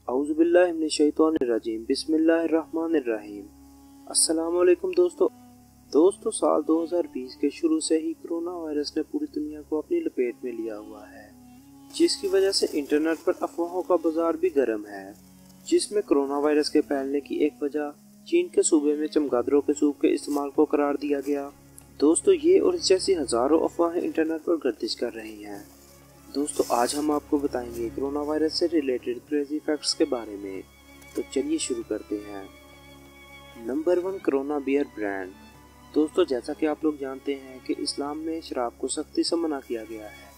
अऊज़ु बिल्लाहि मिनश शैतानिर रजीम बिस्मिल्लाहिर रहमानिर रहीम। अस्सलाम वालेकुम दोस्तों साल 2020 के शुरू से ही कोरोना वायरस ने पूरी दुनिया को अपनी लपेट में लिया हुआ है, जिसकी वजह से इंटरनेट पर अफवाहों का बाजार भी गर्म है। जिसमें कोरोना वायरस के फैलने की एक वजह चीन के सूबे में चमगादड़ों के सूप के इस्तेमाल को करार दिया गया। दोस्तों ये और इस जैसी हजारों अफवाहें इंटरनेट पर गर्दिश कर रही हैं। दोस्तों आज हम आपको बताएंगे कोरोना वायरस से रिलेटेड क्रेजी फैक्ट्स के बारे में। तो चलिए शुरू करते हैं। Number 1, Corona beer brand. दोस्तों जैसा कि आप लोग जानते हैं कि इस्लाम में शराब को सख्ती से मना किया गया है,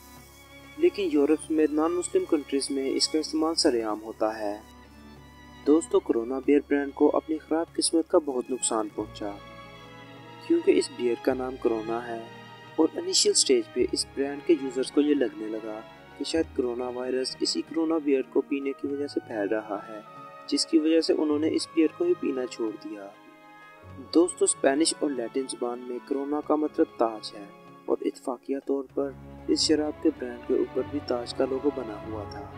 लेकिन यूरोप में नॉन मुस्लिम कंट्रीज में इसका इस्तेमाल सरेआम होता है। दोस्तों कोरोना बियर ब्रांड को अपनी खराब किस्मत का बहुत नुकसान पहुंचा, क्योंकि इस बियर का नाम कोरोना है और इनिशियल स्टेज पे इस ब्रांड के यूजर्स को ये लगने लगा कि शायद कोरोना वायरस इसी कोरोना बियर को पीने की वजह से फैल रहा है, जिसकी वजह से उन्होंने इस बियर को ही पीना छोड़ दिया। दोस्तों स्पेनिश और लैटिन ज़बान में कोरोना का मतलब ताज है और इत्तफाकिया तौर पर इस शराब के ब्रांड के ऊपर भी ताज का लोगो बना हुआ था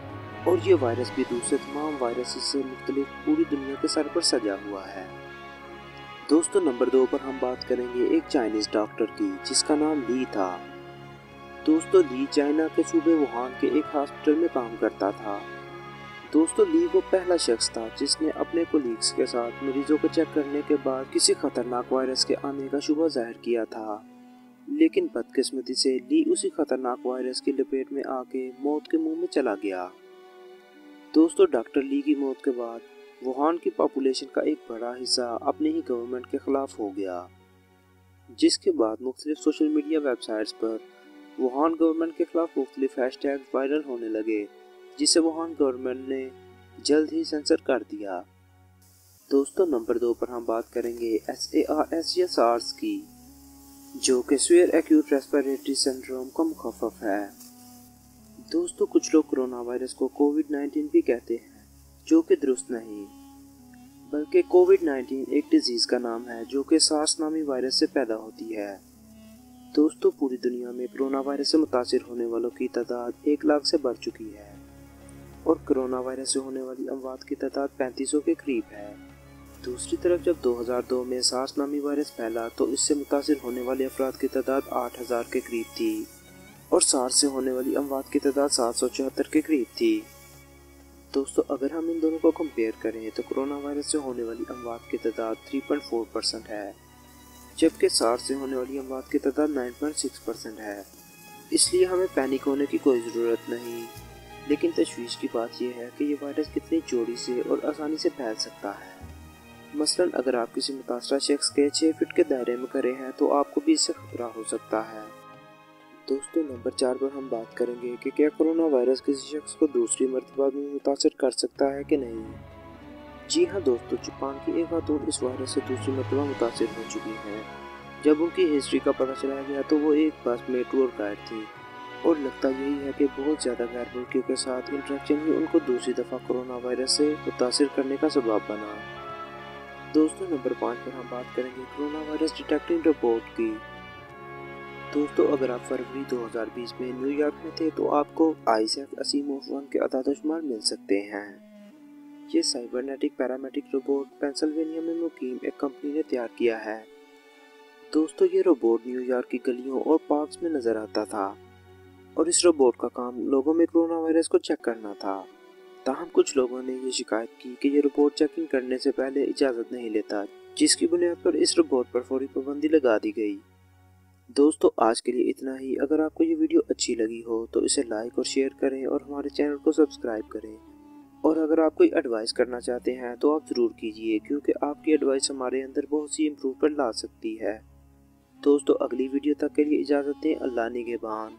और ये वायरस भी दूसरे तमाम वायरस से मुख्तलिफ पूरी दुनिया के सर पर सजा हुआ है। दोस्तों नंबर 2 पर हम बात करेंगे एक चाइनीज डॉक्टर की, जिसका नाम ली था। दोस्तों ली चाइना के सूबे वुहान के एक हॉस्पिटल में काम करता था। दोस्तों ली वो पहला शख्स था जिसने अपने कोलीग्स के साथ मरीजों को चेक करने के बाद किसी खतरनाक वायरस के आने का शुबा जाहिर किया था, लेकिन बदकिस्मती से ली उसी खतरनाक वायरस की लपेट में आके मौत के मुंह में चला गया। दोस्तों डॉक्टर ली की मौत के बाद वुहान की पॉपुलेशन का एक बड़ा हिस्सा अपने ही गवर्नमेंट के खिलाफ हो गया, जिसके बाद मुख्तलिफ सोशल मीडिया वेबसाइट्स पर वुहान गवर्नमेंट के खिलाफ मुख्तलिफ हैशटैग वायरल होने लगे, जिसे वुहान गवर्नमेंट ने जल्द ही सेंसर कर दिया। दोस्तों नंबर 2 पर हम बात करेंगे SARS या सार्स की, जो कि सीवियर एक्यूट रेस्पिरेटरी सिंड्रोम का मुखफ़फ़ है। दोस्तों कुछ लोग कोरोना वायरस को कोविड-19 भी कहते हैं, जो कि दुरुस्त नहीं, बल्कि कोविड-19 एक डिजीज़ का नाम है जो कि सार्स नामी वायरस से पैदा होती है। दोस्तों पूरी दुनिया में कोरोना वायरस से मुतासिर होने वालों की तादाद 1 लाख से बढ़ चुकी है और कोरोना वायरस से होने वाली अमवात की तादाद 3500 के करीब है। दूसरी तरफ जब 2002 में सार्स नामी वायरस फैला तो इससे मुतासिर होने वाले अफराद की तादाद 8000 के करीब थी और सार्स से होने वाली अमवात की तादाद 774 के करीब थी। दोस्तों अगर हम इन दोनों को कंपेयर करें तो कोरोना वायरस से होने वाली अमवात की तादाद 3.4% है, जबकि सार्स से होने वाली अमवात की तादाद 9.6% है। इसलिए हमें पैनिक होने की कोई ज़रूरत नहीं, लेकिन तशवीश की बात यह है कि ये वायरस कितनी जोड़ी से और आसानी से फैल सकता है। मसलन अगर आप किसी मुतासरा शख्स के 6 फीट के दायरे में खड़े हैं तो आपको भी इससे खतरा हो सकता है। दोस्तों नंबर 4 पर हम बात करेंगे कि क्या कोरोना वायरस किसी शख्स को दूसरी मर्तबा भी मुतासर कर सकता है कि नहीं। जी हाँ दोस्तों, जापान की एक खातून इस वायरस से दूसरी मर्तबा मुतासर हो चुकी हैं। जब उनकी हिस्ट्री का पता चला गया तो वो एक बस में टूर गाइड थी और लगता यही है कि बहुत ज़्यादा गैर मुल्कियों के साथ इंटरेक्शन ही उनको दूसरी दफ़ा कोरोना वायरस से मुतासर करने का सबब बना। दोस्तों नंबर 5 पर हम बात करेंगे कोरोना वायरस डिटेक्टिंग रोबोट की। दोस्तों अगर आप फरवरी 2020 में न्यूयॉर्क में थे तो आपको आइजैक असीमोव 1 के अदाद-ओ-शुमार मिल सकते हैं। ये साइबरनेटिक पैरामेडिक रोबोट पेंसिल्वेनिया में मुकीम एक कंपनी ने तैयार किया है। दोस्तों ये रोबोट न्यूयॉर्क की गलियों और पार्क्स में नजर आता था और इस रोबोट का काम लोगों में कोरोना वायरस को चेक करना था। ताहम कुछ लोगों ने ये शिकायत की कि ये रोबोट चेकिंग करने से पहले इजाज़त नहीं लेता, जिसकी बुनियाद पर इस रोबोट पर फौरी पाबंदी लगा दी गई। दोस्तों आज के लिए इतना ही। अगर आपको ये वीडियो अच्छी लगी हो तो इसे लाइक और शेयर करें और हमारे चैनल को सब्सक्राइब करें। और अगर आप कोई एडवाइस करना चाहते हैं तो आप ज़रूर कीजिए, क्योंकि आपकी एडवाइस हमारे अंदर बहुत सी इम्प्रूवमेंट ला सकती है। दोस्तों अगली वीडियो तक के लिए इजाज़त दें। अल्लाह निगहबान।